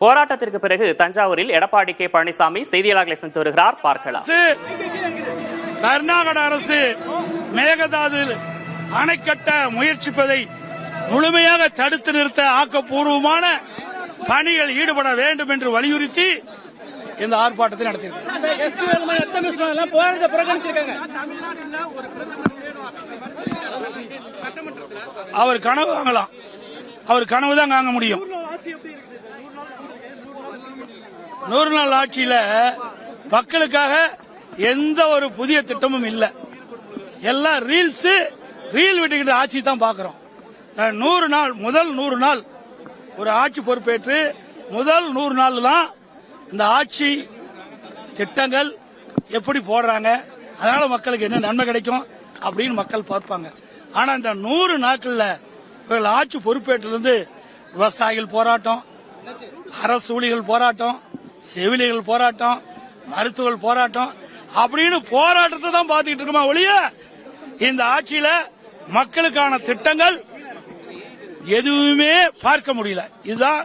போராட்டத்திற்கு பிறகு தஞ்சாவூரில் எடப்பாடி கே பழனிசாமி செய்தியாளர்களை சந்தித்து வருகிறார். பார்க்கலாம். கர்நாடக அரசு மேகதாது அணை கட்ட முயற்சிப்பதை முழுமையாக தடுத்து நிறுத்த ஆக்கப்பூர்வமான பணிகள் ஈடுபட வேண்டும் என்று வலியுறுத்தி இந்த ஆர்ப்பாட்டத்தை நடத்தியிருக்கிறார். அவர் கனவு வாங்கலாம், அவர் கனவு தான் வாங்க முடியும். 100 நாள் ஆட்சியில மக்களுக்காக எந்த ஒரு புதிய திட்டமும் இல்ல. எல்லாம் ரீல் விட்டுக்கிட்டு ஆட்சி தான் பாக்குறோம். 100 நாள் முதல் 100 நாள் ஒரு ஆட்சி பொறுப்பேற்று முதல் 100 நாள் தான் இந்த ஆட்சி திட்டங்கள் எப்படி போடுறாங்க, அதனால மக்களுக்கு என்ன நன்மை கிடைக்கும் அப்படின்னு மக்கள் பார்ப்பாங்க. ஆனா இந்த 100 நாட்கள்ல இவர்கள் ஆட்சி பொறுப்பேற்றிலிருந்து விவசாயிகள் போராட்டம், அரசு ஊழியர்கள் போராட்டம், செவிலியர்கள் போராட்டம், மருத்துவர்கள் போராட்டம் அப்படின்னு போராட்டத்தை தான் பார்த்துக்கிட்டு இருக்கோமா ஒழிய இந்த ஆட்சியில மக்களுக்கான திட்டங்கள் எதுவுமே பார்க்க முடியல. இதுதான்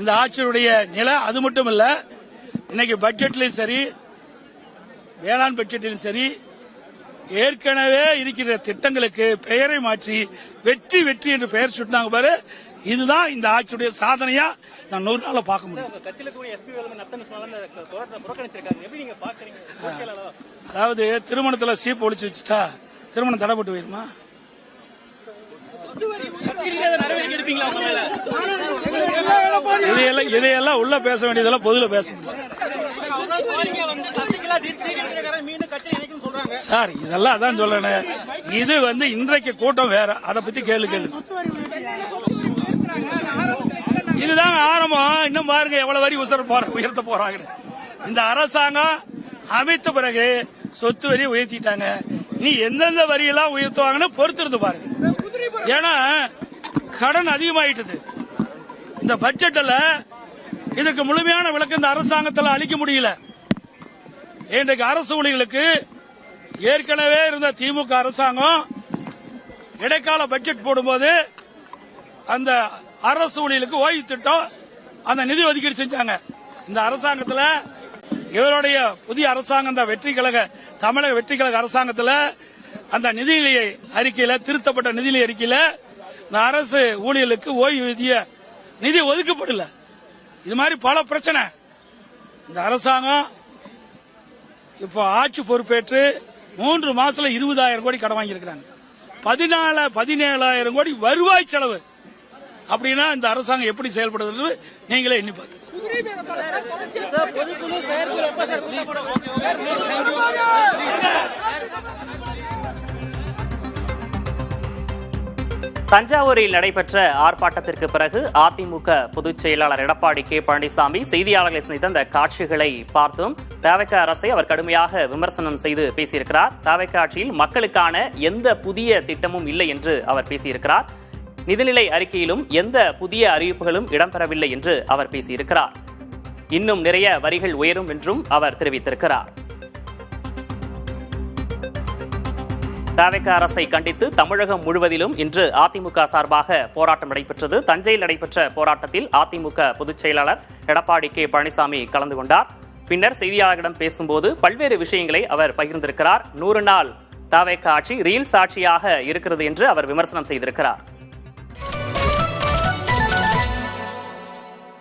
இந்த ஆட்சியுடைய நிலை. அது மட்டும் இல்ல, இன்னைக்கு பட்ஜெட்லயும் சரி, வேளாண் பட்ஜெட்டிலும் சரி, ஏற்கனவே இருக்கிற திட்டங்களுக்கு பெயரை மாற்றி வெற்றி வெற்றி என்று பெயர் சுட்டினாங்க பாரு. இதுதான் இந்த ஆட்சியுடைய சாதனையா நான் 100 நாள பார்க்க முடியும். அதாவது திருமணத்துல சீப்பு ஒழிச்சு வச்சுட்டா திருமணம் தடைப்பட்டு போயிருமா? இதையெல்லாம் உள்ள பேச வேண்டியதெல்லாம் பொதுல பேச முடியும் சார். இதெல்லாம் அதான் சொல்றேன். இது இன்றைக்கு கூட்டம் வேற, அதை பத்தி கேள்வி இதுதான் ஆரம்பம். இன்னும் பாருங்க எவ்வளவு வரி உயர்த்த போறாங்க. இந்த அரசாங்கம் அமைத்த பிறகு சொத்து வரி உயர்த்திட்டாங்க. நீ எந்தெந்த வரியெல்லாம் உயர்த்துவாங்கன்னு பொறுத்திருந்து பாருங்க. ஏன்னா கடன் அதிகமாயிட்டது. இந்த பட்ஜெட்ல இதுக்கு முழுமையான விளக்கம் இந்த அரசாங்கத்தில் அளிக்க முடியல. இன்றைக்கு அரசு ஊழியர்களுக்கு ஏற்கனவே இருந்த திமுக அரசாங்கம் இடைக்கால பட்ஜெட் போடும்போது அந்த அரசு ஊழியர்களுக்கு ஓய்வு திட்டம் அந்த நிதி ஒதுக்கீடு செஞ்சாங்க. இந்த அரசாங்கத்தில் இவருடைய புதிய அரசாங்கம் தமிழக வெற்றி கழக அரசாங்கத்தில் அந்த நிதிநிலை அறிக்கையில, திருத்தப்பட்ட நிதிநிலை அறிக்கையில இந்த அரசு ஊழியர்களுக்கு ஓய்வூதிய நிதி ஒதுக்கப்படல. இது மாதிரி பல பிரச்சனை. இந்த அரசாங்கம் இப்போ ஆட்சி பொறுப்பேற்று 3 மாசத்துல 20,000 கோடி கடன் வாங்கியிருக்கிறாங்க. 17,000 கோடி வருவாய் செலவு. அப்படின்னா இந்த அரசாங்கம் எப்படி செயல்படுறது நீங்களே எண்ணி பார்த்து. தஞ்சாவூரில் நடைபெற்ற ஆர்ப்பாட்டத்திற்கு பிறகு அதிமுக பொதுச் செயலாளர் எடப்பாடி கே பழனிசாமி செய்தியாளர்களை சந்தித்த அந்த காட்சிகளை பார்த்தோம். தவிக அரசை அவர் கடுமையாக விமர்சனம் செய்து பேசியிருக்கிறார். தவிக ஆட்சியில் மக்களுக்கான எந்த புதிய திட்டமும் இல்லை என்று அவர் பேசியிருக்கிறார். நிதிநிலை அறிக்கையிலும் எந்த புதிய அறிவிப்புகளும் இடம்பெறவில்லை என்று அவர் பேசியிருக்கிறார். இன்னும் நிறைய வரிகள் உயரும் என்றும் அவர் தெரிவித்திருக்கிறார். தவிக அரசை கண்டித்து தமிழகம் முழுவதிலும் இன்று அதிமுக சார்பாக போராட்டம் நடைபெற்றது. தஞ்சையில் நடைபெற்ற போராட்டத்தில் அதிமுக பொதுச் செயலாளர் எடப்பாடி கே பழனிசாமி கலந்து கொண்டார். பின்னர் செய்தியாளர்களிடம் பேசும்போது பல்வேறு விஷயங்களை அவர் பகிர்ந்திருக்கிறார். 100 நாள் தவிக ஆட்சி ரீல்ஸ் ஆட்சியாக இருக்கிறது என்று அவர் விமர்சனம் செய்திருக்கிறார்.